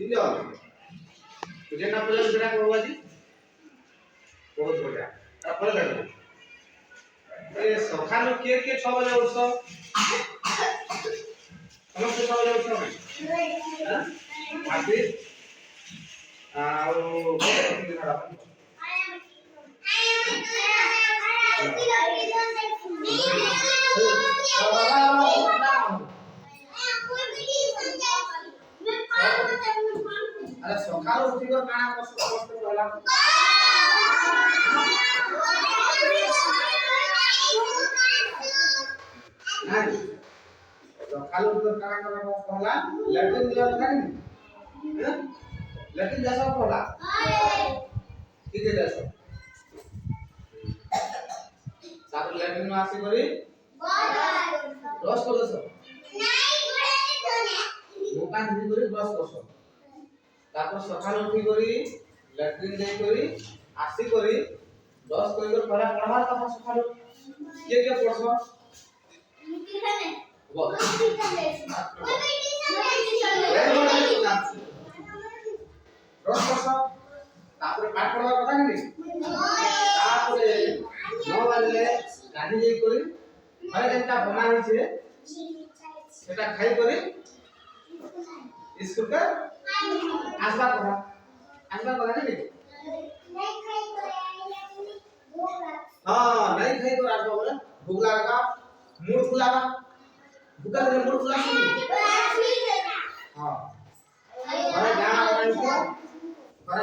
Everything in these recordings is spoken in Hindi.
ठीक है तो जेना पहले जेना को बाजी बहुत बढ़िया अब पहले लगे ए सखानु के 6 बजे उठो हम 6 बजे उठो हां आदि ଆଉ अरे सकाळ उठी कर काना कष्ट होला नाही सकाळ उठी कर काना कष्ट होला लैट्रिन दिया था नहीं लैट्रिन जैसा होला ठीक है जैसा सारे लैट्रिन में आसी करी ब्रश कर दो मुकान दी करी ब्रश करसो तापर सकाळ उठी करी लैट्रिन जाई करी आसी करी ब्रश करी कर पहला पढ़वा त सकाळ के पढ़सो वो ब्रश करसो तापर पाठ पढ़वा कथा नहीं तापर 9 बजले गाड़ी जाई करी घरे जेंटा बना होई छे सेटा खाई करी स्कूल का आसबा करा नहीं हां नहीं खाई कर आसबा बोले भूख लगा मूड खुला सुनी हां घरे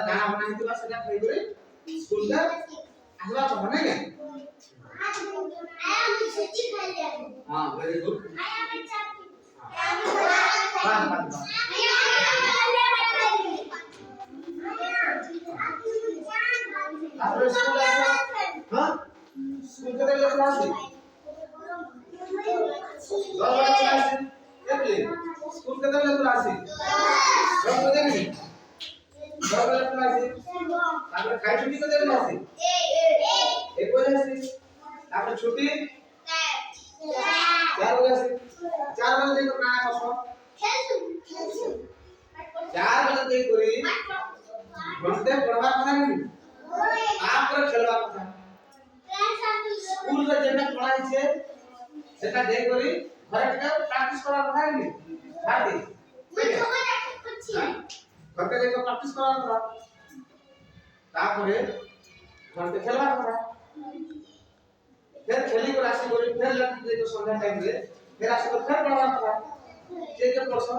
गाना बनाई थी सेटा खाई करी स्कूल का आसबा तो बने के हां वेरी गुड हां आपरे स्कूल आसा हां स्कूल के लिए क्लास है 2 बजे क्लास है एप्ली स्कूल के लिए क्लास है 2 बजे नहीं 2 बजे क्लास है आपरे खाई छुट्टी के लिए क्लास है 1 बजे से आपरे छुट्टी 4 बजे से 4 बजे को काना कसो खेलसु 4 बजे दे करी घंटे पढ़वा कथा नहीं आपरे खेलवा कथा स्कूल रे जेना पढ़ाई छे सेटा दे करी घरे के प्रैक्टिस करा कथा नहीं हाथी घरे के प्रैक्टिस करा कथा तापरे घंटे खेलवा कथा फिर खेली को राशि करी फिर लग दे तो संध्या टाइम रे फिर राशि को फिर पढ़वा कथा के प्रश्न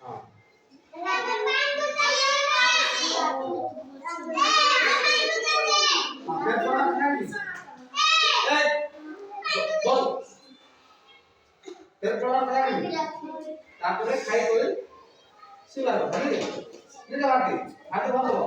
हां तापरे खाई करे सिला भनी ने बाटी हाथ भलो